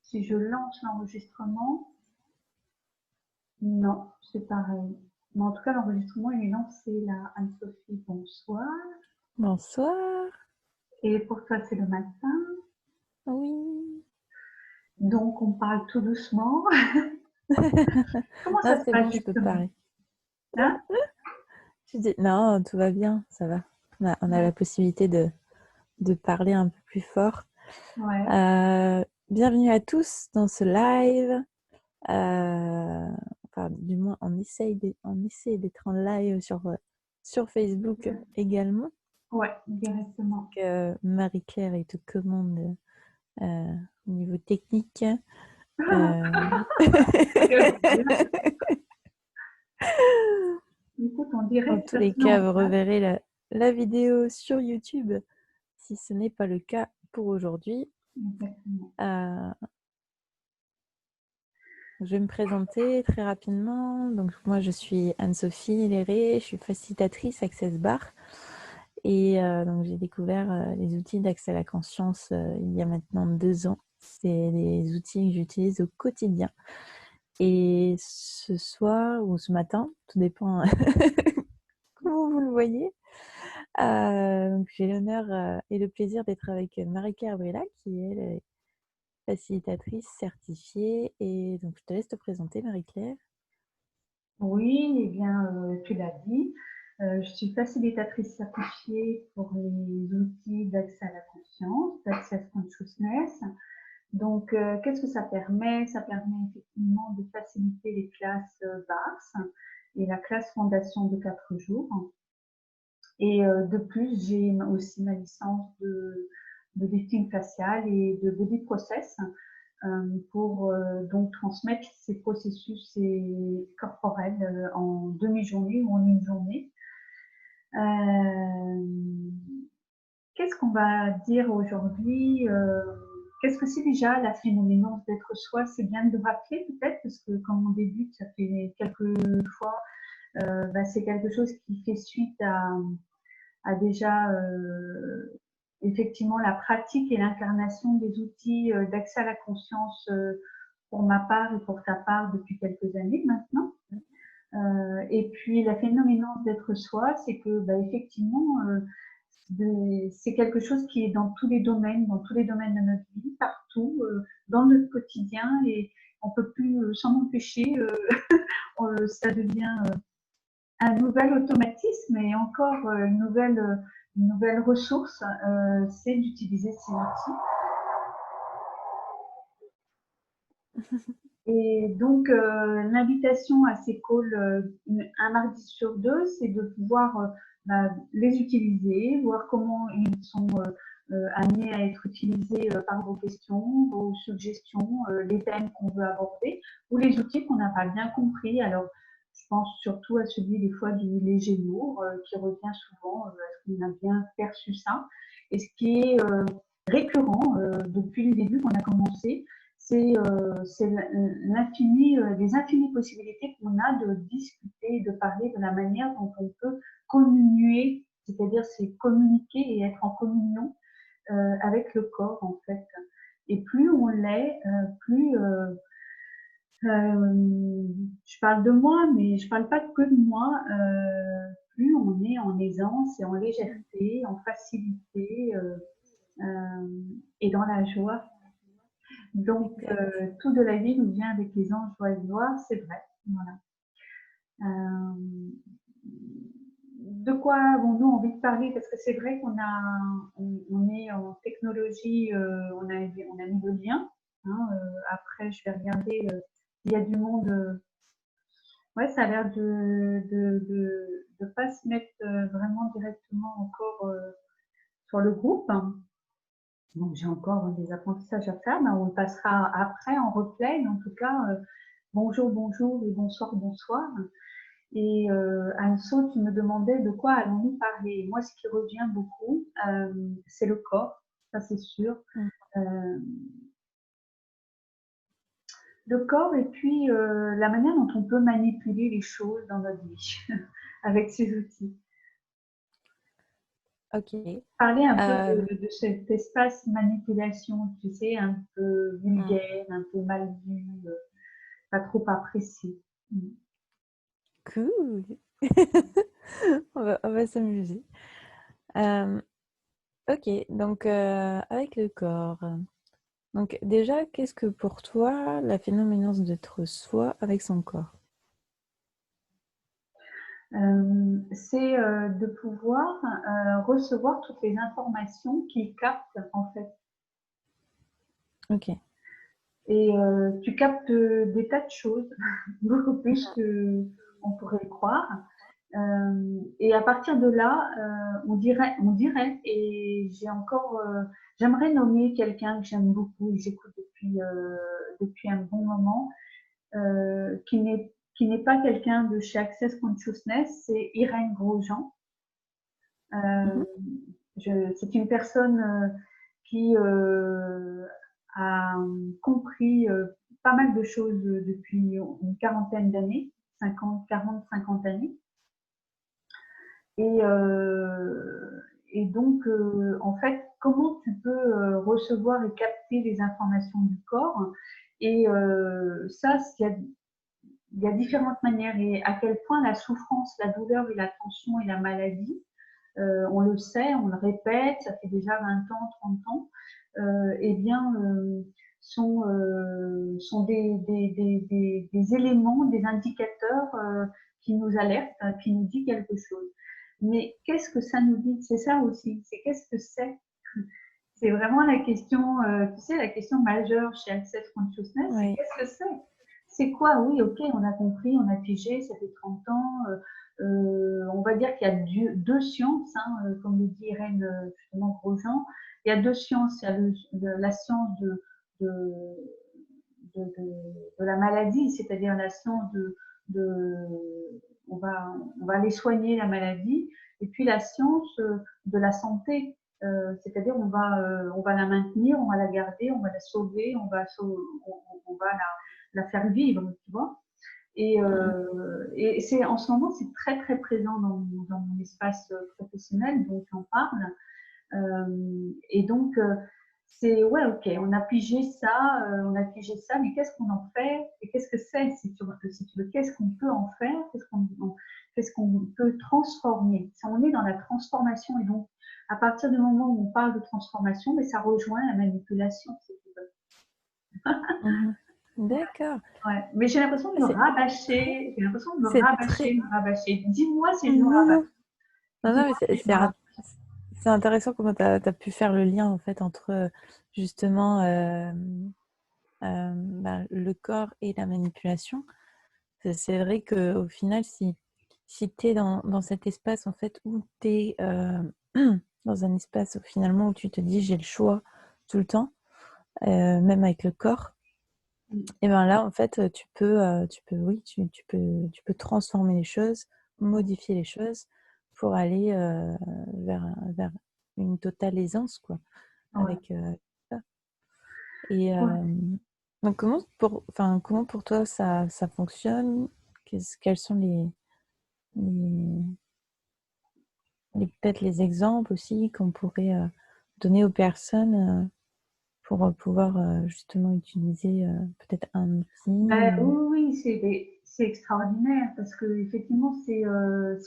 Si je lance l'enregistrement, non, c'est pareil. Mais en tout cas, l'enregistrement, il est lancé là. Anne-Sophie, bonsoir. Bonsoir. Et pour toi, c'est le matin. Oui. Donc, on parle tout doucement. Comment Non, ça se c'est bon, passe je peux justement? parler. Hein? Je dis, non, tout va bien, ça va. On a la possibilité de parler un peu plus fort. Ouais. Bienvenue à tous dans ce live. Enfin, du moins, on essaie d'être en live sur Facebook également. Ouais, directement. Marie-Claire est aux commandes au niveau technique. Euh, Écoute, en Dans direct, tous ça les se met en cas, vous place. reverrez la vidéo sur YouTube si ce n'est pas le cas pour aujourd'hui. Exactement. Je vais me présenter très rapidement. Donc, moi, je suis Anne-Sophie Léré, je suis facilitatrice Access Bar. Et donc, j'ai découvert les outils d'accès à la conscience il y a maintenant 2 ans. C'est des outils que j'utilise au quotidien. Et ce soir ou ce matin, tout dépend comment vous le voyez, j'ai l'honneur et le plaisir d'être avec Marie-Claire Brilla, qui elle, est facilitatrice certifiée. Et donc, je te laisse te présenter, Marie-Claire. Oui, eh bien, tu l'as dit. Je suis facilitatrice certifiée pour les outils d'accès à la conscience, d'Access Consciousness. Donc, qu'est-ce que ça permet? Ça permet effectivement de faciliter les classes basses et la classe fondation de 4 jours. Et de plus, j'ai aussi ma licence de lifting facial et de body process pour donc transmettre ces processus corporels en demi-journée ou en une journée. Euh, Qu'est-ce qu'on va dire aujourd'hui? Qu'est-ce que c'est déjà la phénoménance d'être soi? C'est bien de le rappeler peut-être parce que quand on débute, ça fait quelques fois, c'est quelque chose qui fait suite à déjà effectivement la pratique et l'incarnation des outils d'accès à la conscience pour ma part et pour ta part depuis quelques années maintenant. Et puis la phénoménance d'être soi, c'est que effectivement, c'est quelque chose qui est dans tous les domaines de notre vie, partout, dans notre quotidien, et on peut plus s'en empêcher. Ça devient un nouvel automatisme et encore une nouvelle ressource, c'est d'utiliser ces outils. Et donc, l'invitation à ces calls un mardi sur 2, c'est de pouvoir les utiliser, voir comment ils sont amenés à être utilisés par vos questions, vos suggestions, les thèmes qu'on veut aborder, ou les outils qu'on n'a pas bien compris. Alors, je pense surtout à celui des fois du léger lourd qui revient souvent. Est-ce qu'on a bien perçu ça? Et ce qui est récurrent depuis le début qu'on a commencé, c'est les infinies possibilités qu'on a de discuter, de parler de la manière dont on peut communier, c'est-à-dire c'est communiquer et être en communion avec le corps en fait. Et plus on l'est, plus je parle de moi, mais je parle pas que de moi, plus on est en aisance et en légèreté, en facilité et dans la joie. Donc, Exact. tout de la vie nous vient avec les anges, joie et gloire, c'est vrai. Voilà. De quoi avons-nous envie de parler? Parce que c'est vrai on est en technologie, on a mis le lien. Hein, après, je vais regarder, il y a du monde. Ouais, ça a l'air de pas se mettre vraiment directement encore sur le groupe. Donc, j'ai encore des apprentissages à faire, mais on le passera après en replay. En tout cas, bonjour, bonjour et bonsoir, bonsoir. Et Anso, tu me demandais de quoi allons-nous parler. Moi, ce qui revient beaucoup, c'est le corps, ça c'est sûr. Mm. Euh, le corps et puis la manière dont on peut manipuler les choses dans notre vie avec ces outils. Ok. Parler un peu Euh, de cet espace manipulation, tu sais, un peu hmm, vulgaire, un peu mal vu, pas trop apprécié. Mm. cool. On va s'amuser. Euh, ok, donc avec le corps. Donc déjà, qu'est-ce que pour toi la phénoménance d'être soi avec son corps? C'est de pouvoir recevoir toutes les informations qu'il capte en fait. Ok. Et tu captes des tas de choses, beaucoup plus que on pourrait le croire. Et à partir de là, et j'aimerais nommer quelqu'un que j'aime beaucoup et que j'écoute depuis un bon moment, qui n'est pas quelqu'un de chez Access Consciousness, c'est Irène Grosjean. Euh, Mhm. c'est une personne qui a compris pas mal de choses depuis une quarantaine d'années, 50 années. Et, euh, et donc, en fait, comment tu peux recevoir et capter les informations du corps? Et ça, il y a différentes manières. Et à quel point la souffrance, la douleur et la tension et la maladie, on le sait, on le répète, ça fait déjà 20 ans, 30 ans, eh bien, sont des éléments, des indicateurs qui nous alertent, qui nous disent quelque chose. Mais qu'est-ce que ça nous dit? C'est ça aussi, c'est qu'est-ce que c'est? C'est vraiment la question, tu sais, la question majeure chez Access Consciousness, c'est Oui. qu'est-ce que c'est? C'est quoi? Oui, ok, on a compris, on a pigé, ça fait 30 ans. On va dire qu'il y a deux sciences, hein, comme le dit Irène justement Grosjean. Il y a deux sciences. Il y a la science de, de la maladie, c'est-à-dire la science de on va aller soigner la maladie, et puis la science de la santé, c'est-à-dire on va la maintenir, on va la garder, on va la sauver, on va la faire vivre, tu vois. Mhm. Et c'est en ce moment c'est très très présent dans mon espace professionnel, donc j'en parle. Et donc, c'est ouais, ok, on a pigé ça, mais qu'est-ce qu'on en fait et qu'est-ce que c'est, si tu veux, qu'est-ce qu'on peut en faire, qu'est-ce qu'on peut transformer. Si on est dans la transformation, et donc, à partir du moment où on parle de transformation, mais ça rejoint la manipulation, si tu veux. Mhm. D'accord. Ouais. Mais j'ai l'impression de me C'est très, rabâcher, c'est très. me rabâcher. Dis-moi si je me Non, rabâche. non. Non, non, Dis-moi mais si je me rabâche. c'est intéressant comment tu as pu faire le lien en fait entre justement le corps et la manipulation. C'est vrai qu'au final, si tu es dans cet espace en fait où tu es dans un espace où, finalement où tu te dis j'ai le choix tout le temps, même avec le corps, et bien là en fait oui, tu peux transformer les choses, modifier les choses pour aller vers une totale aisance quoi Ouais. avec ça. Et Ouais. donc comment pour toi ça fonctionne? Quels sont les, peut-être les exemples aussi qu'on pourrait donner aux personnes pour pouvoir justement utiliser peut-être un outil Ben, ou... oui, oui, c'est extraordinaire parce que effectivement c'est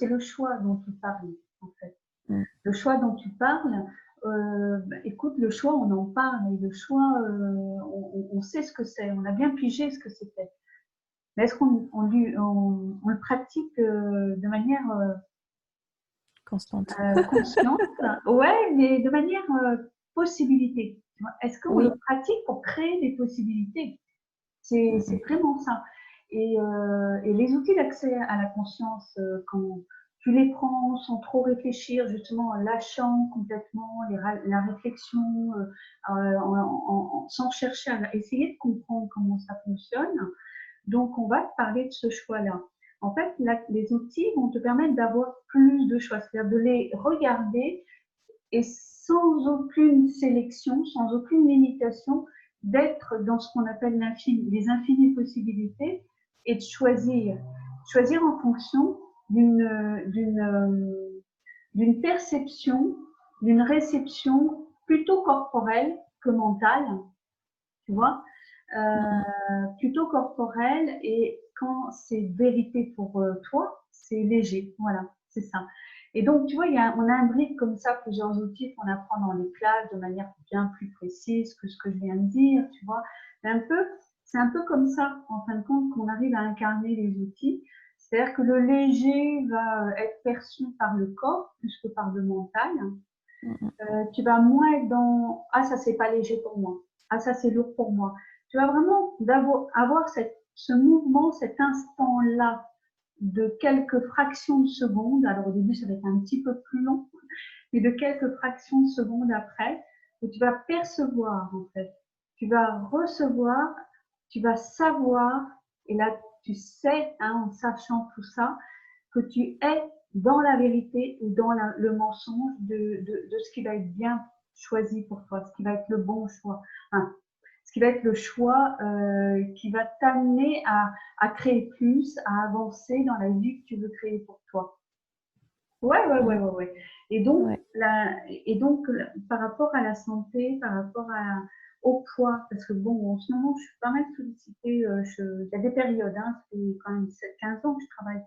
le choix dont tu parles en fait. Mm, Le choix dont tu parles, ben, écoute, le choix on en parle et le choix on sait ce que c'est, on a bien pigé ce que c'était. Mais est-ce on le pratique de manière constante. consciente? Ouais, mais de manière possibilité. Est-ce qu'on le Oui. pratique pour créer des possibilités? Mm, C'est vraiment ça. Et les outils d'accès à la conscience, quand tu les prends sans trop réfléchir, justement en lâchant complètement la réflexion, sans chercher à essayer de comprendre comment ça fonctionne, donc on va te parler de ce choix-là. En fait, les outils vont te permettre d'avoir plus de choix, c'est-à-dire de les regarder et sans aucune sélection, sans aucune limitation, d'être dans ce qu'on appelle les infinies possibilités et de choisir. Choisir en fonction d'une perception d'une réception plutôt corporelle que mentale, tu vois, plutôt corporelle, et quand c'est vérité pour toi, c'est léger, voilà, c'est ça. Et donc, tu vois, on imbrique comme ça plusieurs outils qu'on apprend dans les classes de manière bien plus précise que ce que je viens de dire, tu vois. C'est un peu comme ça, en fin de compte, qu'on arrive à incarner les outils. C'est-à-dire que le léger va être perçu par le corps plus que par le mental. Tu vas moins être dans ah ça c'est pas léger pour moi, ah ça c'est lourd pour moi. Tu vas vraiment avoir ce mouvement, cet instant-là de quelques fractions de secondes. Alors au début ça va être un petit peu plus long, mais de quelques fractions de secondes après, où tu vas percevoir en fait, tu vas recevoir, tu vas savoir, et là tu sais, hein, en sachant tout ça, que tu es dans la vérité ou dans le mensonge de ce qui va être bien choisi pour toi, ce qui va être le bon choix, hein, ce qui va être le choix qui va t'amener à créer plus, à avancer dans la vie que tu veux créer pour toi. Ouais. Ouais. Et donc, par rapport à la santé, par rapport au poids, parce que bon, en ce moment, je suis pas mal sollicitée. Il y a des périodes, hein, ça fait quand même 15 ans que je travaille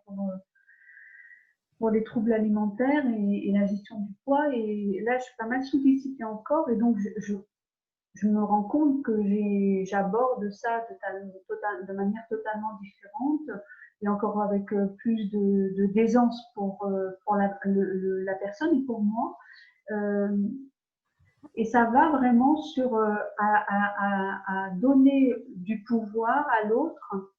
pour les troubles alimentaires et la gestion du poids. Et là, je suis pas mal sollicitée encore. Et donc, je me rends compte que j'aborde ça de manière totalement différente et encore avec plus de d'aisance pour la personne et pour moi. Euh, et ça va vraiment sur à donner du pouvoir à l'autre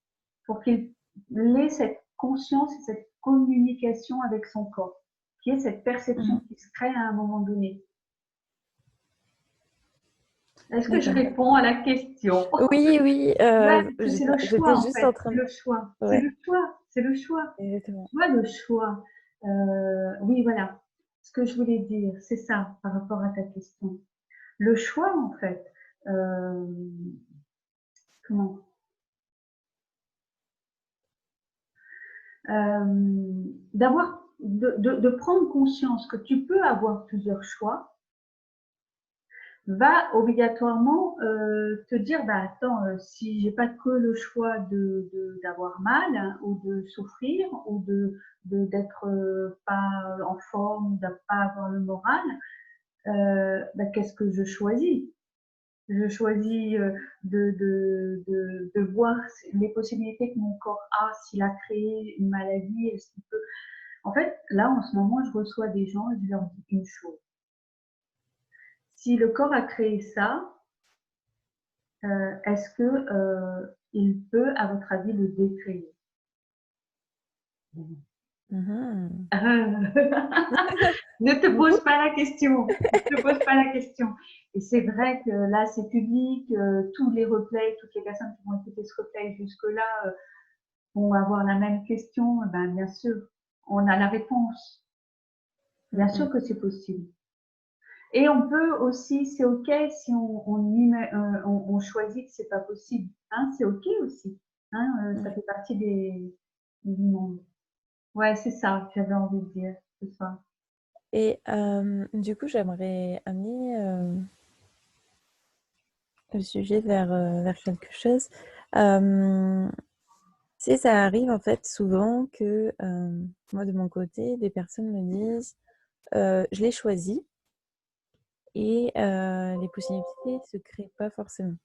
pour qu'il ait cette conscience et cette communication avec son corps, qui est cette perception qui se crée à un moment donné. Est-ce que je D'accord. réponds à la question? Oui, oui, Ouais, c'est le choix j'étais en juste en fait, train c'est de... le choix, c'est Ouais, le choix, c'est le choix. exactement. Tu vois, le choix. Oui, voilà. Ce que je voulais dire, c'est ça par rapport à ta question. Le choix, en fait, euh, comment de prendre conscience que tu peux avoir plusieurs choix, va obligatoirement te dire, bah attends, si j'ai pas que le choix d'avoir mal, hein, ou de souffrir ou d'être pas en forme, ou de pas avoir le moral, bah, qu'est-ce que je choisis? Je choisis de voir les possibilités que mon corps a, s'il a créé une maladie, est-ce qu'il peut. En fait, là, en ce moment, je reçois des gens et je leur dis une chose. Si le corps a créé ça, est-ce que il peut, à votre avis, le décréer? Mhm. Ne te pose pas la question. Ne te pose pas la question. Et c'est vrai que là, c'est public. Tous les replays, toutes les personnes qui vont écouter ce replay jusque-là vont avoir la même question. Ben, bien sûr, on a la réponse. Bien sûr que c'est possible. Et on peut aussi, c'est OK si on choisit que c'est pas possible. Hein, c'est OK aussi. Hein, ça Ouais. fait partie du monde. Ouais, c'est ça que j'avais envie de dire ce soir. Et du coup, j'aimerais amener le sujet vers quelque chose. Ça arrive en fait souvent que moi, de mon côté, des personnes me disent je l'ai choisi et les possibilités se créent pas forcément.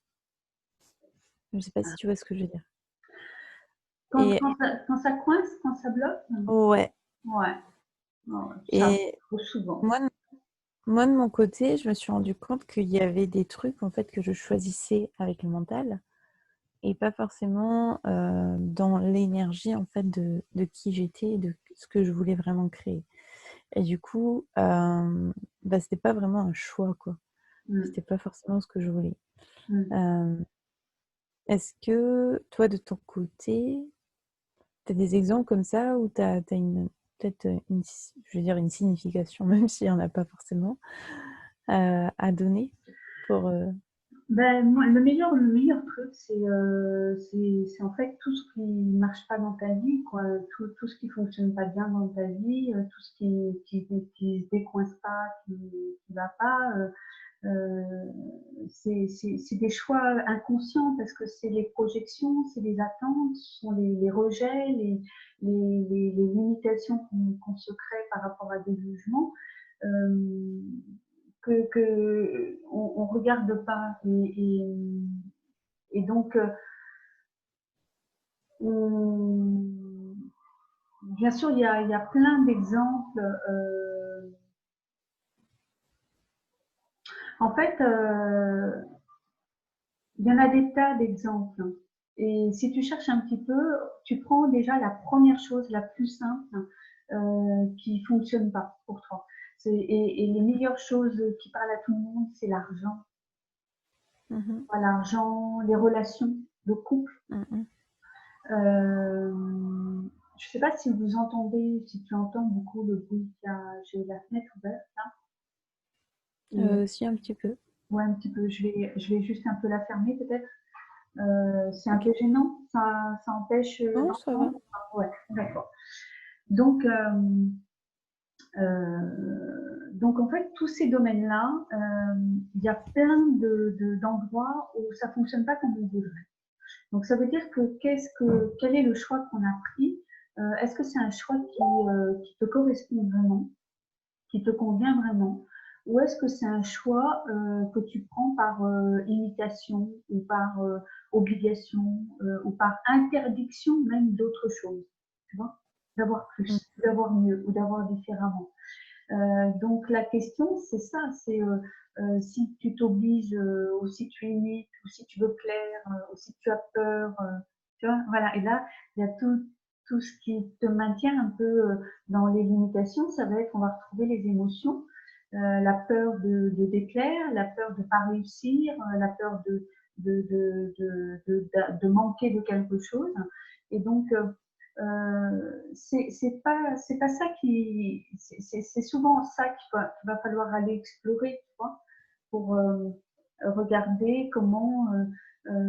Je ne sais pas si tu vois ce que je veux dire. Quand, Et quand ça coince, quand ça bloque, ouais. ouais, ouais, ça Et trop souvent. moi, moi, de mon côté, je me suis rendu compte qu'il y avait des trucs en fait que je choisissais avec le mental et pas forcément dans l'énergie en fait de qui j'étais et de ce que je voulais vraiment créer. Et du coup, c'était pas vraiment un choix, quoi. Mm, C'était pas forcément ce que je voulais. mm. Euh, Est-ce que toi, de ton côté, tu as des exemples comme ça où tu as peut-être je veux dire une signification, même s'il n'y en a pas forcément, à donner pour... Ben, moi, le meilleur truc, c'est en fait tout ce qui marche pas dans ta vie, quoi. Tout ce qui fonctionne pas bien dans ta vie, tout ce qui se décoince pas, qui va pas. Euh, c'est des choix inconscients parce que c'est les projections, c'est les attentes, ce sont les rejets, les limitations qu'on se crée par rapport à des jugements. Euh, que on regarde pas et donc on- bien sûr il y a plein d'exemples en fait il y en a des tas d'exemples et si tu cherches un petit peu tu prends déjà la première chose la plus simple qui fonctionne pas pour toi et les meilleures choses qui parlent à tout le monde c'est l'argent. Mhm, L'argent, les relations, le couple. mhm. Euh, je ne sais pas si vous entendez, si tu entends beaucoup le bruit j'ai la fenêtre ouverte là. Et, Si, un petit peu. ouais, un petit peu. Je vais juste un peu la fermer peut-être. C'est un Ok. peu gênant. Ça empêche Non, ça va. d'entendre. Ouais, d'accord. Donc, donc en fait, tous ces domaines-là, il y a plein d'endroits où ça fonctionne pas comme on voudrait. Donc ça veut dire que quel est le choix qu'on a pris? Est-ce que c'est un choix qui te correspond vraiment, qui te convient vraiment, ou est-ce que c'est un choix que tu prends par imitation ou par obligation ou par interdiction même d'autres choses, tu vois, d'avoir Mm. plus, d'avoir mieux ou d'avoir différemment. Donc la question, c'est ça, c'est si tu t'obliges ou si tu imites ou si tu veux plaire ou si tu as peur, tu vois, voilà. Et là, il y a tout ce qui te maintient un peu dans les limitations. Ça va être, on va retrouver les émotions, la peur de déplaire, la peur de pas réussir, la peur de manquer de quelque chose. Et donc, c'est pas ça c'est souvent ça qu'il va falloir aller explorer, tu vois, pour regarder comment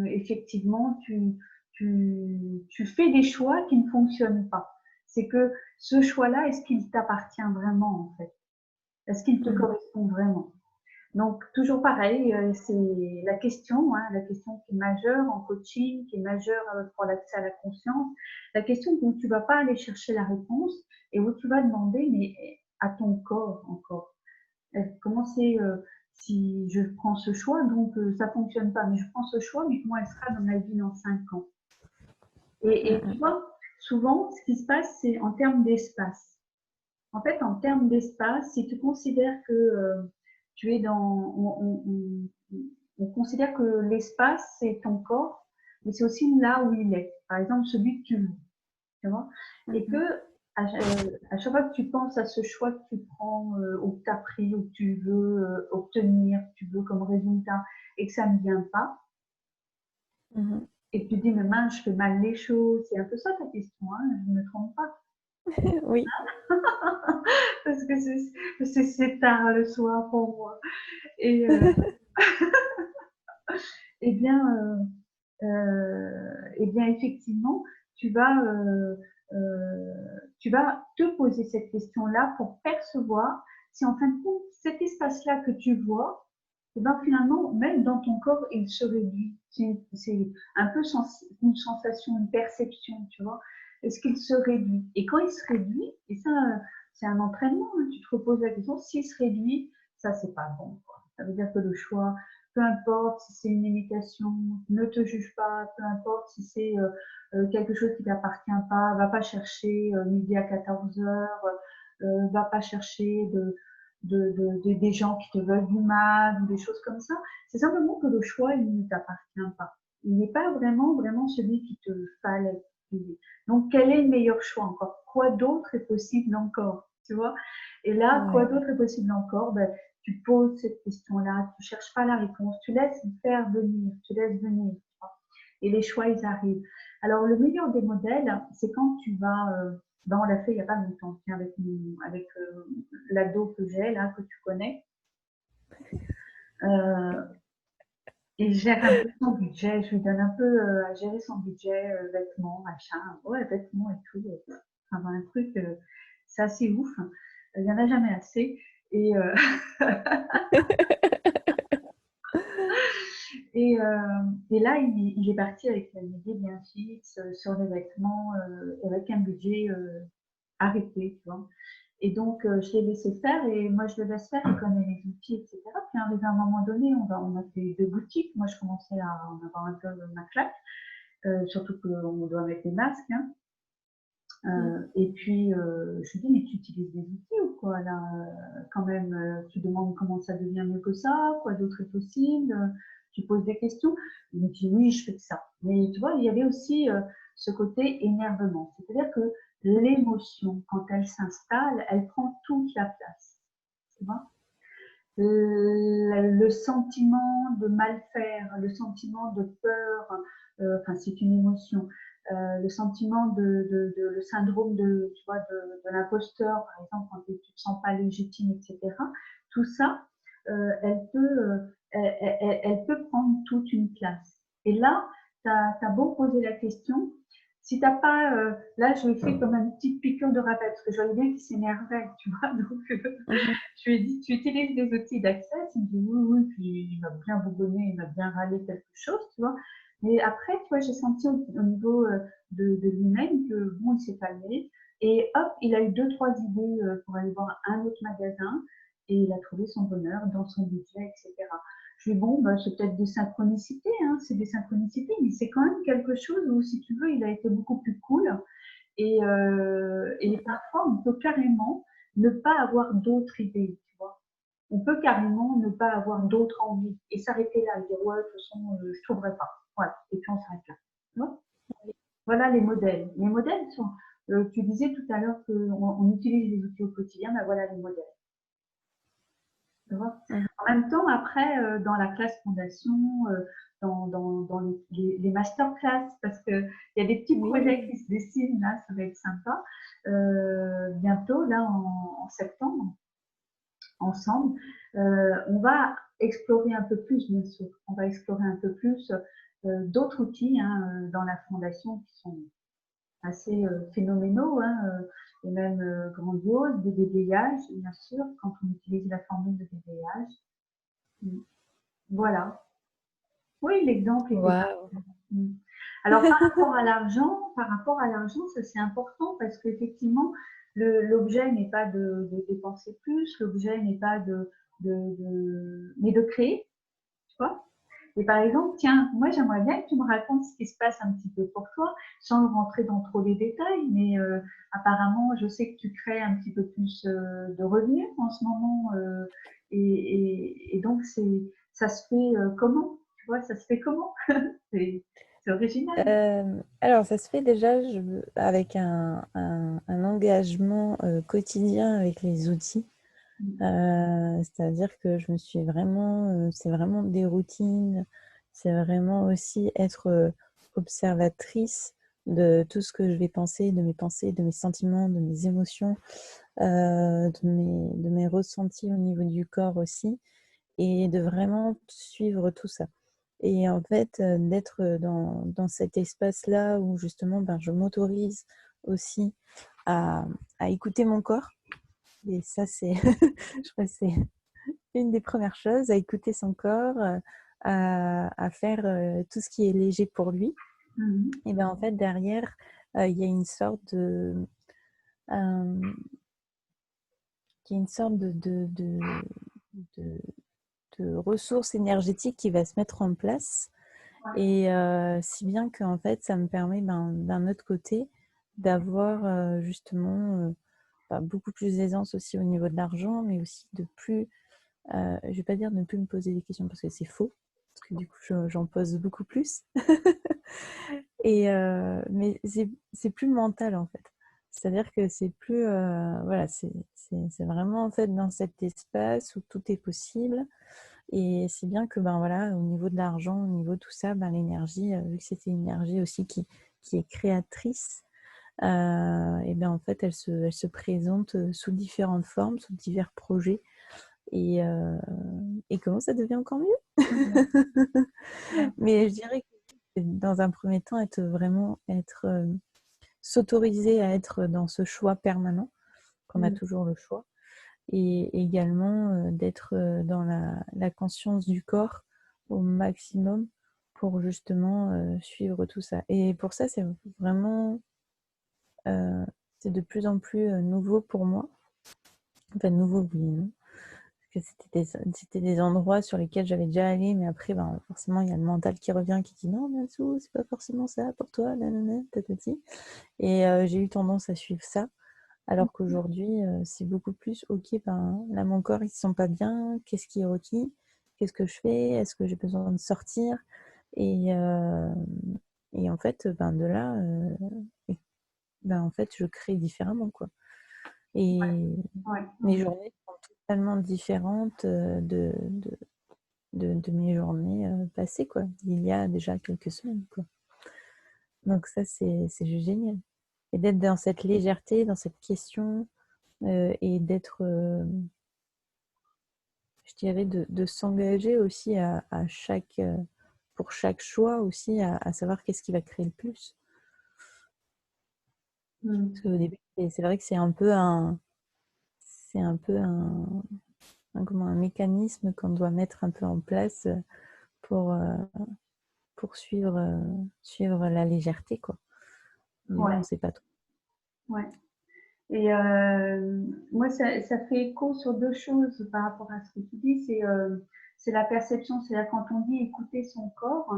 effectivement tu fais des choix qui ne fonctionnent pas. C'est que ce choix-là, est-ce qu'il t'appartient vraiment en fait? Est-ce qu'il te Mhm. correspond vraiment? Donc, toujours pareil, c'est la question qui est majeure en coaching, qui est majeure pour l'accès à la conscience, la question où tu vas pas aller chercher la réponse et où tu vas demander, mais à ton corps encore, comment c'est si je prends ce choix, donc ça fonctionne pas, mais je prends ce choix, mais comment elle sera dans ma vie dans 5 ans? Et tu Mhm. vois, souvent, ce qui se passe, c'est en termes d'espace. En fait, en termes d'espace, si tu considères que tu es on considère que l'espace, c'est ton corps, mais c'est aussi là où il est. Par exemple, celui que tu veux, tu vois. Et que Mhm. à chaque fois que tu penses à ce choix que tu prends, ou que tu as pris, ou que tu veux obtenir, que tu veux comme résultat, et que ça ne vient pas, Mhm. et que tu dis, mais mince, je fais mal les choses. C'est un peu ça ta question, hein, je ne me trompe pas. Oui. Parce que c'est tard le soir pour moi. Et, eh bien, eh bien, effectivement, tu vas, euh, euh, tu vas te poser cette question-là pour percevoir si en fin de compte, cet espace-là que tu vois, eh ben, finalement, même dans ton corps, il se réduit. C'est un peu une sensation, une perception, tu vois. Est-ce qu'il se réduit? Et quand il se réduit, et ça, c'est un entraînement, hein, tu te reposes la question, s'il se réduit, ça, c'est pas bon, quoi. Ça veut dire que le choix, peu importe si c'est une imitation, ne te juge pas, peu importe si c'est quelque chose qui t'appartient pas, va pas chercher midi à 14 heures, va pas chercher des gens qui te veulent du mal ou des choses comme ça. C'est simplement que le choix, il ne t'appartient pas. Il n'est pas vraiment celui qui te fallait. Donc, quel est le meilleur choix encore? Quoi d'autre est possible encore? Tu vois? Et là, quoi Ouais. d'autre est possible encore? Ben, tu poses cette question-là, tu cherches pas la réponse, tu laisses faire venir, tu laisses venir. Et les choix, ils arrivent. Alors, le meilleur des modèles, c'est quand tu vas, ben, on l'a fait il n'y a pas longtemps, avec l'ado que j'ai, là, que tu connais. Euh, Et je gère un peu son budget, je lui donne un peu à gérer son budget, vêtements, machin, ouais, vêtements et tout. Enfin, un truc, c'est assez ouf. Il n'y en a jamais assez. Et, et, euh, et là, il est parti avec une idée bien fixe sur les vêtements, avec un budget arrêté, tu vois. Et donc, je l'ai laissé faire et moi, je le laisse faire, il connaît les outils, etc. Puis, arrivé à un moment donné, on a fait deux boutiques. Moi, je commençais à en avoir un peu ma claque, surtout qu'on doit mettre des masques. Hein. Et puis, je lui dis, mais tu utilises des outils ou quoi là quand même, tu demandes comment ça devient mieux que ça, quoi d'autre est possible, tu poses des questions. Il me dit, oui, je fais que ça. Mais tu vois, il y avait aussi ce côté énervement. C'est-à-dire que l'émotion, quand elle s'installe, elle prend toute la place. Tu vois le sentiment de mal faire, le sentiment de peur, enfin c'est une émotion, le sentiment le syndrome tu vois, de l'imposteur, par exemple, quand tu ne te sens pas légitime, etc. Tout ça, elle peut prendre toute une place. Et là, tu as beau poser la question, si t'as pas, là, je lui ai fait comme une petite piqûre de rappel, parce que je voyais bien qu'il s'énervait, tu vois, donc Mhm. je lui ai dit, tu utilises des outils d'accès? Il me dit, oui, oui, puis il m'a bien bougonné, il m'a bien râlé quelque chose, tu vois. Mais après, tu vois, j'ai senti au niveau de lui-même que, bon, il s'est calmé. Et hop, il a eu deux, trois idées pour aller voir un autre magasin et il a trouvé son bonheur dans son budget, etc. Je lui ai dit, bon, bah, c'est peut-être des synchronicités, hein, c'est des synchronicités, mais c'est quand même quelque chose où, si tu veux, il a été beaucoup plus cool. Et parfois, on peut carrément ne pas avoir d'autres idées, tu vois. On peut carrément ne pas avoir d'autres envies et s'arrêter là et dire, ouais, de toute façon, je ne trouverai pas. Voilà, et puis on s'arrête là. Tu vois. Voilà les modèles. Les modèles sont, tu disais tout à l'heure qu'on utilise les outils au quotidien, ben voilà les modèles. Tu vois. Mhm. En même temps, après, dans la classe fondation, dans les masterclass, parce qu'il y a des petits projets Oui. qui se dessinent, là, ça va être sympa, bientôt, là, en septembre, ensemble. On va explorer un peu plus, bien sûr, on va explorer un peu plus d'autres outils hein, dans la fondation qui sont assez phénoménaux hein, et même grandioses, des débrayages, bien sûr, quand on utilise la formule de débrayage. Voilà. Oui, l'exemple était Waouh. parfait. Mm. Alors, par rapport à l'argent, ça c'est important parce qu'effectivement, l'objet n'est pas de dépenser plus, l'objet n'est pas mais de créer, tu vois. Et par exemple, tiens, moi j'aimerais bien que tu me racontes ce qui se passe un petit peu pour toi, sans rentrer dans trop les détails, mais apparemment, je sais que tu crées un petit peu plus de revenus en ce moment, et donc ça se fait comment? Tu vois, ça se fait comment? C'est c'est original. Alors, ça se fait déjà avec un engagement quotidien avec les outils. C'est-à-dire que je me suis vraiment, c'est vraiment des routines, c'est vraiment aussi être observatrice de tout ce que je vais penser, de mes pensées, de mes sentiments, de mes émotions, de mes ressentis au niveau du corps aussi, et de vraiment suivre tout ça. Et en fait, d'être dans cet espace-là où justement ben, je m'autorise aussi à, à écouter mon corps. Et ça, c'est, je crois que c'est une des premières choses, à écouter son corps, à faire tout ce qui est léger pour lui. Mhm. Et bien en fait, derrière, il y a une sorte euh, il y a une sorte de, de ressource énergétique qui va se mettre en place. Et si bien qu'en fait, ça me permet d'un autre côté d'avoir justement beaucoup plus d'aisance aussi au niveau de l'argent, mais aussi de plus, je ne vais pas dire de ne plus me poser des questions parce que c'est faux, parce que du coup, j'en pose beaucoup plus. Et, mais c'est plus mental en fait. C'est-à-dire que c'est plus, voilà, c'est vraiment en fait dans cet espace où tout est possible. Et c'est bien que ben voilà, au niveau de l'argent, au niveau de tout ça, ben, l'énergie, vu que c'était une énergie aussi qui est créatrice, et bien en fait elle se présente sous différentes formes, sous divers projets. et comment ça devient encore mieux. Mais je dirais que dans un premier temps, s'autoriser à être dans ce choix permanent, qu'on a toujours le choix, et également d'être dans la conscience du corps au maximum pour justement suivre tout ça. Et pour ça, c'est vraiment, c'est de plus en plus nouveau pour moi. Enfin, nouveau, oui, non. Parce que c'était des endroits sur lesquels j'avais déjà allé, mais après, ben, forcément, il y a le mental qui revient, qui dit non, Nansou, c'est pas forcément ça pour toi, nanana, tatati. Et j'ai eu tendance à suivre ça. Alors qu'aujourd'hui, c'est beaucoup plus, ok, ben, là, mon corps, il ne se sent pas bien, qu'est-ce qui est requis? Qu'est-ce que je fais? Est-ce que j'ai besoin de sortir? Et, en fait, ben, de là, ben, en fait, je crée différemment, quoi. Et mes journées sont totalement différentes de mes journées passées, quoi, il y a déjà quelques semaines, quoi. Donc ça, c'est juste génial. Et d'être dans cette légèreté, dans cette question, et d'être, je dirais, de s'engager aussi pour chaque choix aussi, à savoir qu'est-ce qui va créer le plus. Parce qu'au début, c'est vrai que c'est un peu un mécanisme qu'on doit mettre un peu en place pour suivre la légèreté, quoi. Mais bon, on ne sait pas trop. Ouais. Et moi, ça fait écho sur deux choses par rapport à ce que tu dis. C'est la perception, c'est-à-dire quand on dit écouter son corps,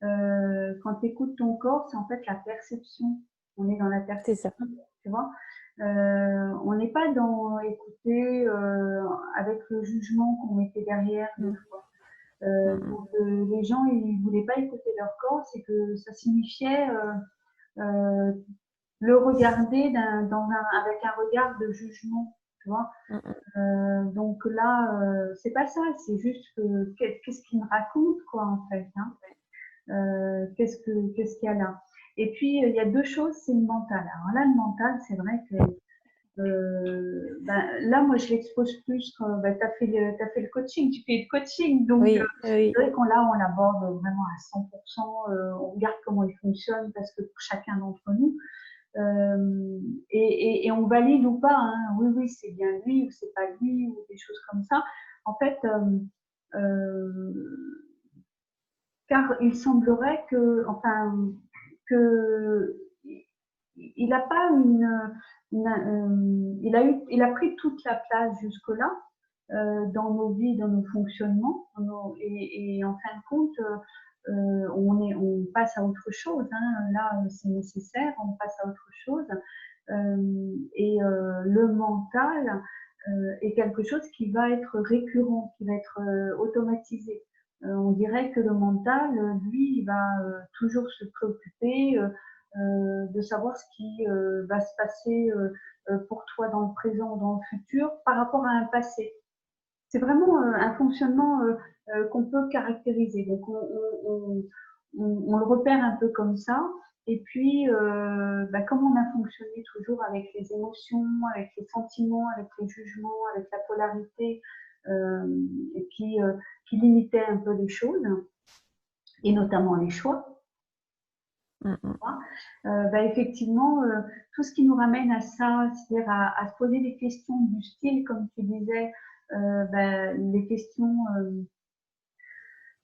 quand tu écoutes ton corps, c'est en fait la perception. On est dans la C'est ça. perception, tu vois. On n'est pas dans écouter avec le jugement qu'on mettait derrière des fois. Donc, les gens, ils voulaient pas écouter leur corps, c'est que ça signifiait le regarder avec un regard de jugement, tu vois. Donc là, c'est pas ça, c'est juste que qu'est-ce qu'il me raconte, quoi, en fait, hein. Qu'est-ce qu'il y a là? Et puis il y a deux choses, c'est le mental. Alors là, le mental, c'est vrai que ben, là, moi, je l'expose plus quand ben, tu as fait le coaching, tu fais le coaching, donc Oui, oui. c'est vrai qu'on là, on l'aborde vraiment à 100%, on regarde comment il fonctionne parce que pour chacun d'entre nous, et on valide ou pas, hein, oui, oui, c'est bien lui ou c'est pas lui ou des choses comme ça. En fait, car il semblerait que, enfin, que il n'a pas il a pris toute la place jusque-là dans nos vies, dans nos fonctionnements, et en fin de compte, on passe à autre chose, hein. Là, c'est nécessaire, on passe à autre chose. Le mental est quelque chose qui va être récurrent, qui va être automatisé. On dirait que le mental, lui, il va toujours se préoccuper de savoir ce qui va se passer pour toi dans le présent ou dans le futur par rapport à un passé. C'est vraiment un fonctionnement qu'on peut caractériser. Donc, on le repère un peu comme ça. Et puis, bah, comme on a fonctionné toujours avec les émotions, avec les sentiments, avec les jugements, avec la polarité, et puis qui limitait un peu les choses, et notamment les choix, bah, effectivement, tout ce qui nous ramène à ça, c'est-à-dire à se poser des questions du style, comme tu disais, bah, les questions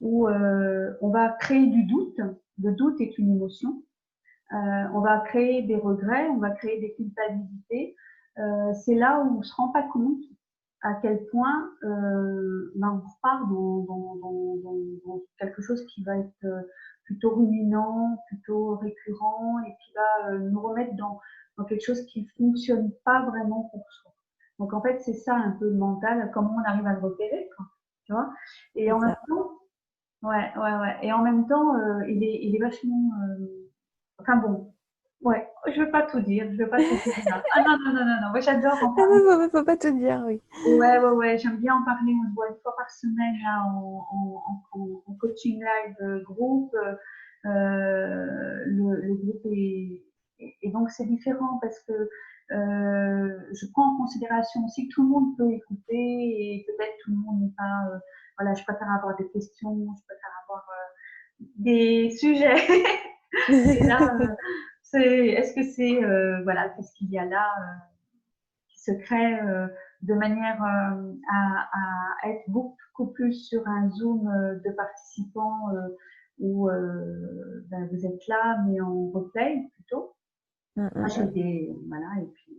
où on va créer du doute. Le doute est une émotion. On va créer des regrets, on va créer des culpabilités. C'est là où on ne se rend pas compte à quel point ben, on repart dans quelque chose qui va être plutôt ruminant, plutôt récurrent et qui va nous remettre dans quelque chose qui ne fonctionne pas vraiment pour soi. Donc en fait, c'est ça un peu le mental, comment on arrive à le repérer, quoi, tu vois. Et en même temps, ouais, ouais, ouais. Et en même temps, il est vachement. Enfin bon, ouais, je veux pas tout dire, je veux pas tout dire là. Ah non, non, non, non, non, moi j'adore en parler. Faut pas tout dire, oui. Ouais, ouais, ouais, j'aime bien en parler. On se voit une fois par semaine là, en coaching live groupe. Le groupe est donc donc c'est différent parce que je prends en considération aussi que tout le monde peut écouter et peut-être tout le monde n'est pas. Voilà, je préfère avoir des questions, je préfère avoir des sujets. Et là, est-ce que c'est voilà, qu'est-ce qu'il y a là qui se crée de manière à être beaucoup plus sur un zoom de participants où ben, vous êtes là, mais en replay plutôt. Moi, j'ai des voilà, et puis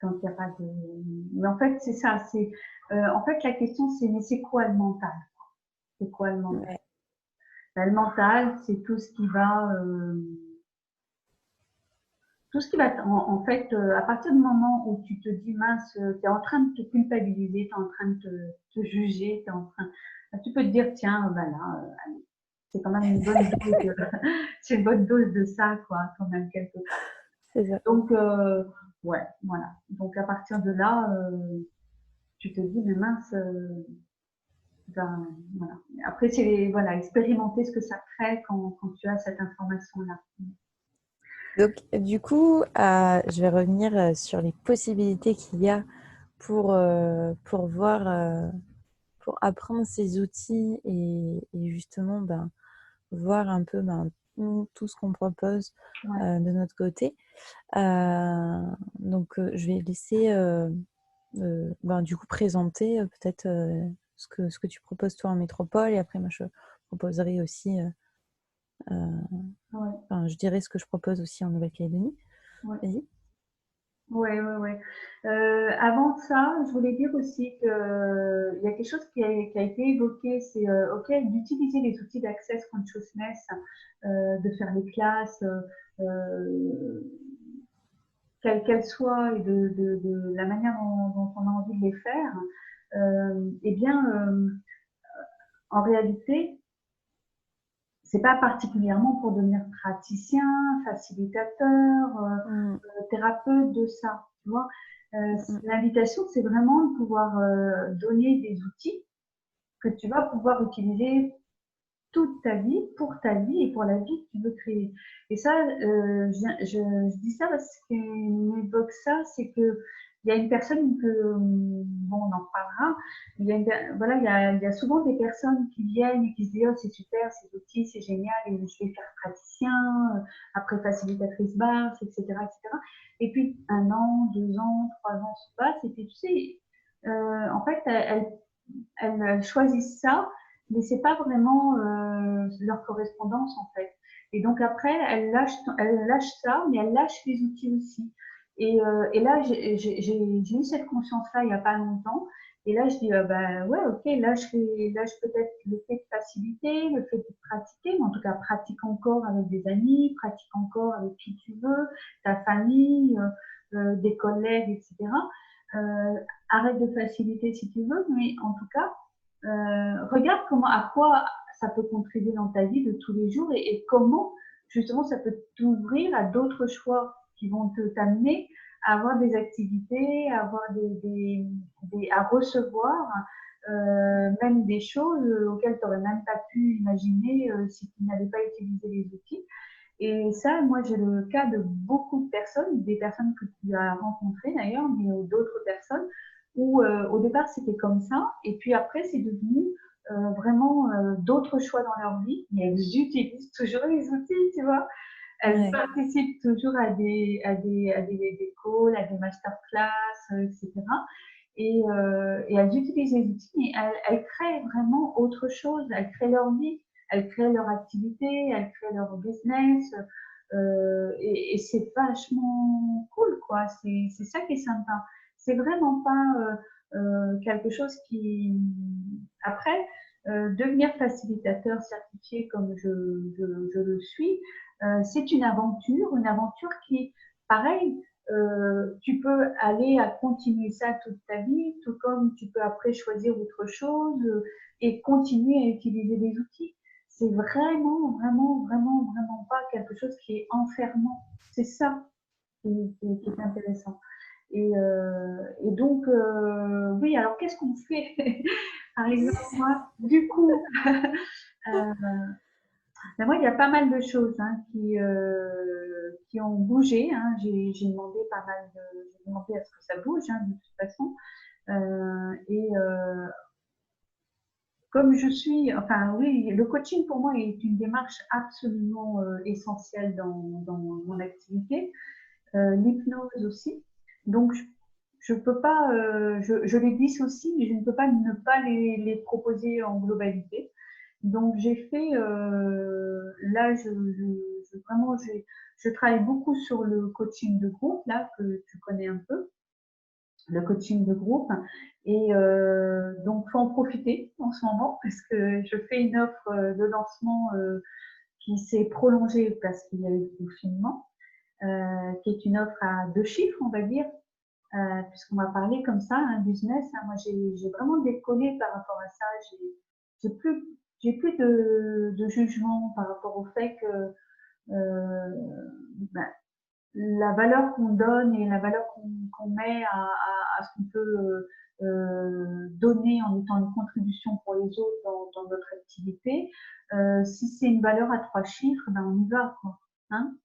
quand il n'y a pas de. Mais en fait, c'est ça. C'est en fait la question, c'est mais c'est quoi le mental? C'est quoi le mental? Ben, le mental, c'est tout ce qui va en fait, à partir du moment où tu te dis mince, tu es en train de te culpabiliser, tu es en train de te juger, tu peux te dire tiens, ben là, allez, c'est quand même une bonne dose de, c'est une bonne dose de ça, quoi, quand même, quelque part. C'est ça. Donc, ouais, voilà. Donc, à partir de là, tu te dis, mais mince, ben, voilà. Après, c'est voilà, expérimenter ce que ça crée quand tu as cette information-là. Donc, du coup, je vais revenir sur les possibilités qu'il y a pour voir, pour apprendre ces outils et justement voir un peu tout ce qu'on propose Ouais. de notre côté. Donc, je vais laisser du coup présenter peut-être ce que tu proposes toi en métropole et après moi je proposerai aussi, Ouais. je dirai ce que je propose aussi en Nouvelle-Calédonie. Ouais. Vas-y. Ouais, ouais, ouais. Avant ça, je voulais dire aussi que il y a quelque chose qui a été évoqué, c'est ok d'utiliser les outils d'Access Consciousness, de faire les classes, quelles qu'elles soient, et de la manière dont on a envie de les faire. Eh bien, en réalité, c'est pas particulièrement pour devenir praticien, facilitateur, thérapeute de ça, tu vois. L'invitation, c'est vraiment de pouvoir donner des outils que tu vas pouvoir utiliser toute ta vie, pour ta vie et pour la vie que tu veux créer. Et ça, je dis ça parce qu'il m'évoque ça, c'est que il y a une personne que, bon, on en reparlera, il y a, voilà, il y a souvent des personnes qui viennent et qui se disent, oh, c'est super, ces outils, c'est génial, et je vais faire praticien, après facilitatrice basse, etc., etc. Et puis, 1 an, 2 ans, 3 ans se passent, et puis, tu sais, en fait, elles choisissent ça, mais c'est pas vraiment leur correspondance en fait. Et donc après, elles lâchent ça, mais elles lâchent les outils aussi. Et là, j'ai eu cette conscience-là il y a pas longtemps. Et là, je dis, bah ouais, ok, lâche peut-être le fait de faciliter, le fait de pratiquer, mais en tout cas, pratique encore avec des amis, pratique encore avec qui tu veux, ta famille, des collègues, etc. Euh, Arrête de faciliter si tu veux, mais en tout cas, regarde à quoi ça peut contribuer dans ta vie de tous les jours et comment justement ça peut t'ouvrir à d'autres choix qui vont t'amener à avoir des activités, à avoir à recevoir même des choses auxquelles tu n'aurais même pas pu imaginer si tu n'avais pas utilisé les outils. Et ça, moi, j'ai le cas de beaucoup de personnes, des personnes que tu as rencontrées d'ailleurs, mais d'autres personnes, où au départ, c'était comme ça, et puis après, c'est devenu vraiment d'autres choix dans leur vie, mais elles utilisent toujours les outils, tu vois. Elles participent toujours des calls, à des masterclass, etc. Et elles utilisent les outils, mais elles créent vraiment autre chose, elles créent leur vie, elles créent leur activité, elles créent leur business, et c'est vachement cool, quoi. C'est ça qui est sympa. C'est vraiment pas quelque chose qui. Après, devenir facilitateur certifié comme je le suis, c'est une aventure qui, pareil, tu peux aller à continuer ça toute ta vie, tout comme tu peux après choisir autre chose et continuer à utiliser des outils. C'est vraiment, vraiment, vraiment, vraiment pas quelque chose qui est enfermant. C'est ça qui est intéressant. Et donc, oui, alors qu'est-ce qu'on fait? Par exemple, moi, du coup, euh, Mais moi, il y a pas mal de choses qui ont bougé. Hein. J'ai demandé pas mal j'ai demandé à ce que ça bouge de toute façon. Et comme je suis, enfin oui, le coaching pour moi est une démarche absolument essentielle dans mon activité. L'hypnose aussi. Donc je peux pas, je les dissocie, mais je ne peux pas ne pas les proposer en globalité. Donc j'ai fait, là vraiment je travaille beaucoup sur le coaching de groupe là que tu connais un peu, le coaching de groupe et donc faut en profiter en ce moment parce que je fais une offre de lancement qui s'est prolongée parce qu'il y a eu le confinement, qui est une offre à 2 chiffres on va dire, puisqu'on va parler comme ça, un business. Hein, moi, j'ai vraiment décollé par rapport à ça. J'ai plus, j'ai plus de jugement par rapport au fait que euh, ben, la valeur qu'on donne et la valeur qu'on met à ce qu'on peut donner en étant une contribution pour les autres dans notre activité, si c'est une valeur à 3 chiffres, ben on y va, quoi. Hein,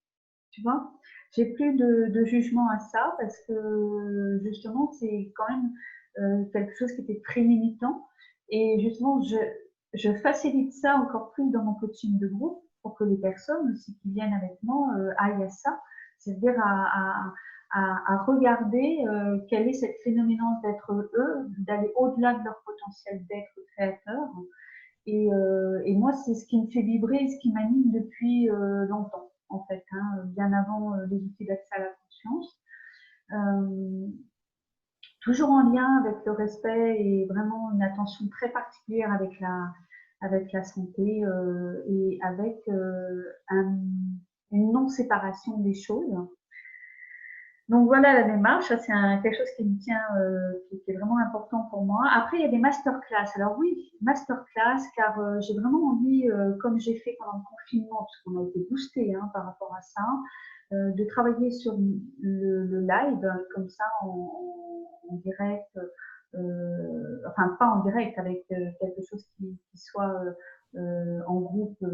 tu vois, j'ai plus de jugement à ça parce que justement c'est quand même quelque chose qui était très limitant et justement je facilite ça encore plus dans mon coaching de groupe pour que les personnes aussi qui viennent avec moi aillent à ça, c'est-à-dire à regarder quelle est cette phénoménance d'être eux, d'aller au-delà de leur potentiel d'être créateur et moi, c'est ce qui me fait vibrer et ce qui m'anime depuis longtemps, en fait, hein, bien avant les outils d'accès à la conscience. Euh, Toujours en lien avec le respect et vraiment une attention très particulière avec la santé et avec une non-séparation des choses. Donc voilà la démarche, ça c'est quelque chose qui me tient, qui est vraiment important pour moi. Après, il y a des masterclass. Alors oui, masterclass, car j'ai vraiment envie, comme j'ai fait pendant le confinement, parce qu'on a été boosté par rapport à ça, de travailler sur le live, comme ça, en direct, enfin pas en direct, avec quelque chose qui soit en groupe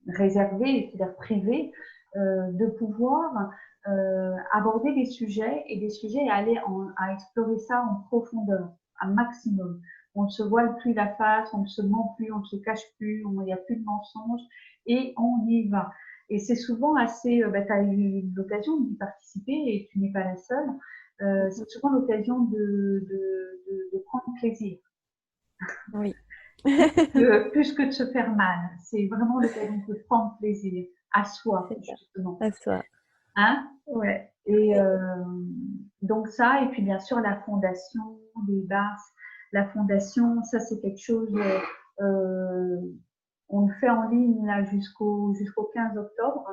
réservé, c'est-à-dire privé, de pouvoir aborder des sujets et des sujets et aller à explorer ça en profondeur, un maximum. On ne se voile plus la face, on ne se ment plus, on ne se cache plus, il n'y a plus de mensonges et on y va. Et c'est souvent assez, tu as eu l'occasion d'y participer et tu n'es pas la seule, c'est souvent l'occasion de prendre plaisir. Oui. Plus que de se faire mal. C'est vraiment l'occasion de prendre plaisir à soi, C'est ça, justement. à soi. Hein? Ouais. Et donc ça, et puis bien sûr la fondation, les bars, la fondation, ça c'est quelque chose, euh, on le fait en ligne là jusqu'au 15 octobre.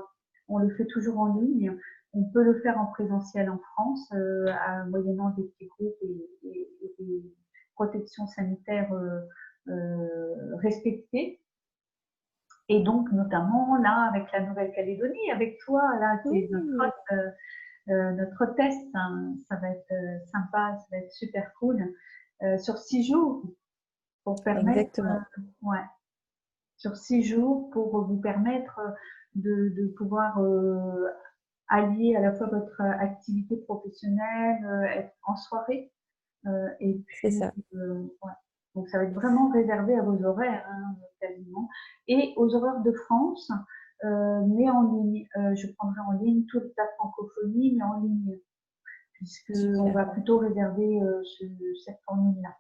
On le fait toujours en ligne. On peut le faire en présentiel en France, moyennant des petits groupes et des protections sanitaires respectées. Et donc, notamment, là, avec la Nouvelle-Calédonie, avec toi, là, qui est Oui, notre test, hein, ça va être sympa, ça va être super cool, sur 6 jours, pour permettre, exactement. ouais, sur 6 jours, pour vous permettre de pouvoir allier à la fois votre activité professionnelle, être en soirée, et C'est puis, ça. ouais. Donc, ça va être vraiment réservé à vos horaires, quasiment. Et aux horaires de France, mais en ligne. Je prendrai en ligne toute la francophonie, mais en ligne, puisqu'on Super. va plutôt réserver cette formule-là.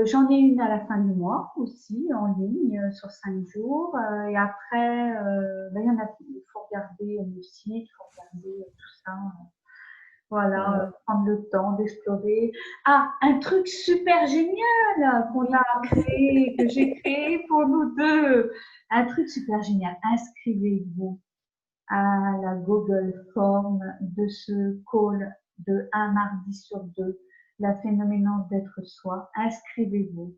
J'en ai une à la fin du mois aussi, en ligne, sur 5 jours. Et après, ben, il y en a, il faut regarder le site, il faut regarder tout ça. Voilà, Ouais. prendre le temps d'explorer. Ah, un truc super génial qu'on Oui. a créé, que j'ai créé pour nous deux. Un truc super génial. Inscrivez-vous à la Google Form de ce call de un mardi sur deux, la phénoménance d'être soi. Inscrivez-vous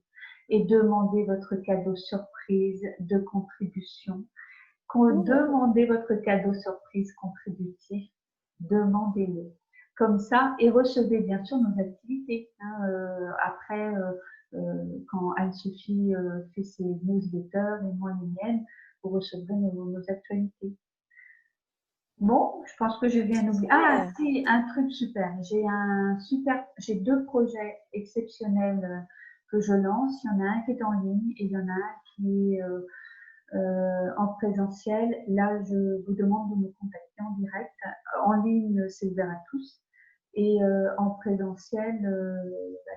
et demandez votre cadeau surprise de contribution. Demandez votre cadeau surprise contributif. Demandez-le comme ça et recevez bien sûr nos activités. Après, quand Anne-Sophie fait ses newsletters et moi les miennes, vous recevrez nos actualités. Bon, je pense que je viens d'oublier. Ah, Super. si, un truc super. J'ai deux projets exceptionnels que je lance. Il y en a un qui est en ligne et il y en a un qui est en présentiel. Là, je vous demande de me contacter en direct. En ligne, c'est ouvert à tous. Et en présentiel,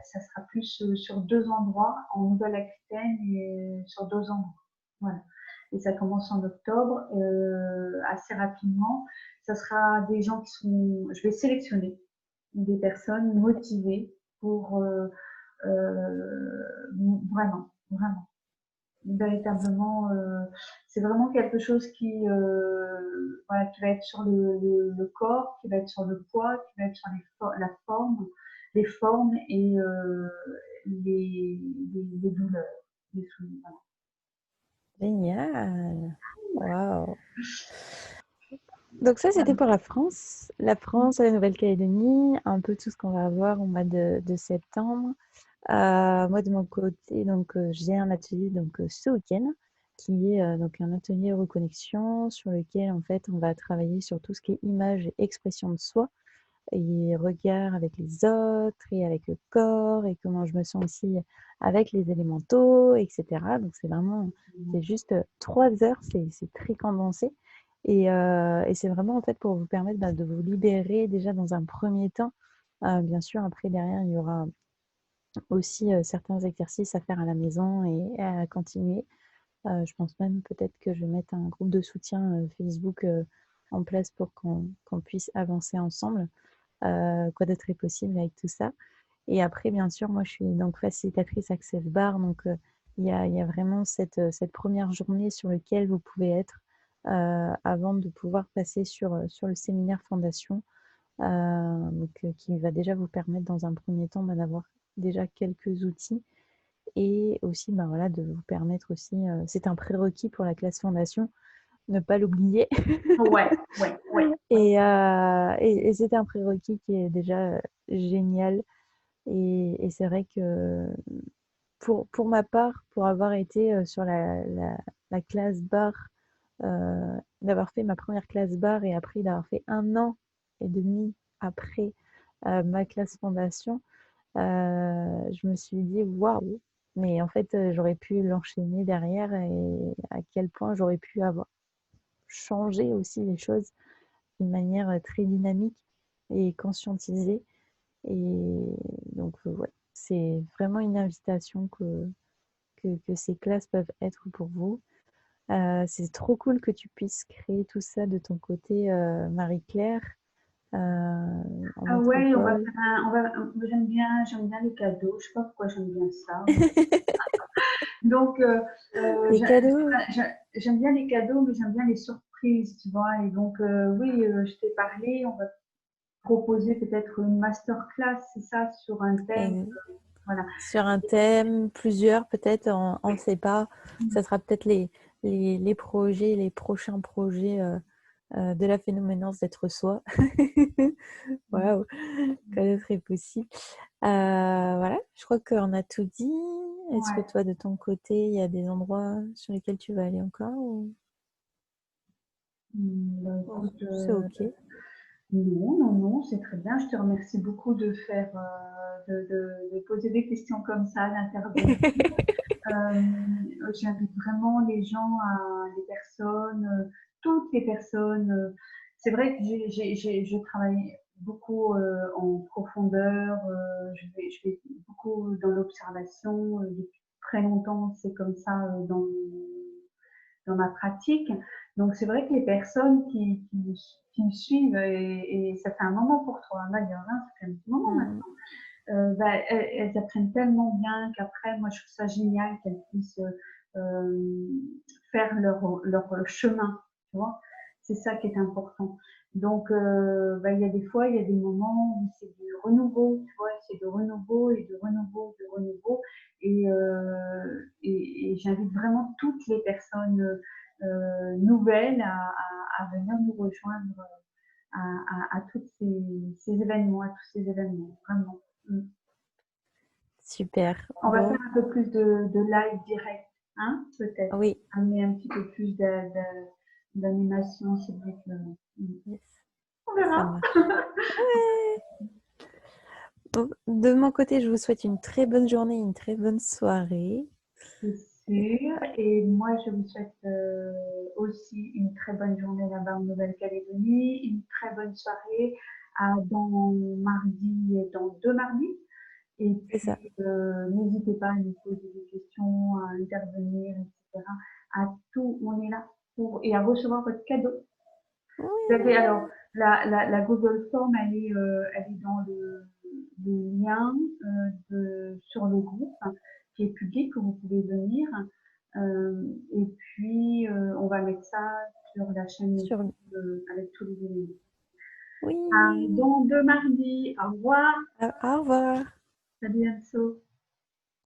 ça sera plus sur deux endroits, en Nouvelle-Aquitaine et sur deux endroits. Voilà. Et ça commence en octobre, assez rapidement. Ça sera des gens qui sont. Je vais sélectionner des personnes motivées pour vraiment, vraiment véritablement, c'est vraiment quelque chose qui, voilà, qui va être sur le corps, qui va être sur le poids, qui va être sur la forme, les formes et les douleurs, les soucis. Voilà. Génial. Waouh. Donc ça, c'était Voilà. pour la France. La France, la Nouvelle-Calédonie, un peu tout ce qu'on va avoir au mois de septembre. Moi, de mon côté, donc, j'ai un atelier donc, ce week-end qui est donc un atelier reconnexion sur lequel en fait on va travailler sur tout ce qui est image et expression de soi et regard avec les autres et avec le corps et comment je me sens aussi avec les élémentaux, etc. Donc c'est vraiment, c'est juste 3 heures, c'est très condensé. Et c'est vraiment en fait pour vous permettre de vous libérer déjà dans un premier temps. Bien sûr, après derrière, il y aura aussi certains exercices à faire à la maison et à continuer. Je pense même peut-être que je vais mettre un groupe de soutien Facebook en place pour qu'on puisse avancer ensemble. Quoi d'autre est possible avec tout ça? Et après, bien sûr, moi, je suis donc facilitatrice Access Bar. Donc, il y a vraiment cette première journée sur laquelle vous pouvez être avant de pouvoir passer sur le séminaire Fondation. Donc, qui va déjà vous permettre dans un premier temps d'avoir déjà quelques outils et aussi voilà, de vous permettre aussi, c'est un prérequis pour la classe Fondation, ne pas l'oublier. Ouais, ouais, ouais. Et c'est un prérequis qui est déjà génial. Et c'est vrai que pour ma part, pour avoir été sur la classe bar, d'avoir fait ma première classe bar et après d'avoir fait 1 an et demi après ma classe fondation, je me suis dit waouh, mais en fait j'aurais pu l'enchaîner derrière et à quel point j'aurais pu avoir changé aussi les choses d'une manière très dynamique et conscientisée. Et donc, ouais, c'est vraiment une invitation que ces classes peuvent être pour vous. C'est trop cool que tu puisses créer tout ça de ton côté, Marie-Claire, en Ah ouais, on va métropole. faire j'aime bien les cadeaux. Je sais pas pourquoi j'aime bien ça. Donc, Les cadeaux. j'aime bien les cadeaux, mais j'aime bien les surprises, tu vois. Et donc, oui, je t'ai parlé, on va proposer peut-être une masterclass, c'est ça, sur un thème. Et Voilà. sur un thème, plusieurs peut-être, on ne sait pas. Ça sera peut-être les projets, les prochains projets de la phénoménance d'être soi. Waouh, quoi d'autre est possible? Voilà, je crois qu'on a tout dit. Est-ce que Ouais. toi, de ton côté, il y a des endroits sur lesquels tu vas aller encore Bah, ou écoute, c'est OK? non, non, non, c'est très bien. Je te remercie beaucoup de faire, de poser des questions comme ça, d'intervenir. J'invite vraiment les gens, les personnes, toutes les personnes. C'est vrai que je travaille beaucoup en profondeur. Je vais beaucoup dans l'observation. Depuis très longtemps, c'est comme ça dans ma pratique. Donc c'est vrai que les personnes qui me suivent, et ça fait un moment pour toi, d'ailleurs, hein, ça fait un petit moment Mm. maintenant, bah, elles apprennent tellement bien qu'après, moi, je trouve ça génial qu'elles puissent faire leur chemin, tu vois. C'est ça qui est important. Donc, bah, il y a des fois, il y a des moments où c'est du renouveau, tu vois, c'est de renouveau et de renouveau, de renouveau. Et j'invite vraiment toutes les personnes nouvelles à venir nous rejoindre à tous ces événements, à tous ces événements, vraiment. Mm. Super. On va faire Bon, un peu plus de live direct, hein, peut-être. oui, Amener un petit peu plus d'animation, c'est vrai que yes, on ça verra. marche. Ouais. Bon, de mon côté, je vous souhaite une très bonne journée, une très bonne soirée. C'est sûr. Et moi, je vous souhaite aussi une très bonne journée là-bas en Nouvelle-Calédonie, une très bonne soirée dans mardi, dans 2 mardis. Et C'est ça. puis, n'hésitez pas à nous poser des questions, à intervenir, etc. À tout, on est là et à recevoir votre cadeau. Vous avez Oui. alors la Google Form, elle est dans le lien sur le groupe qui est public où vous pouvez venir. Et puis on va mettre ça sur la chaîne Sur... YouTube avec tous les éléments. Oui. Dans 2 mardis. Au revoir. Au revoir. À bientôt.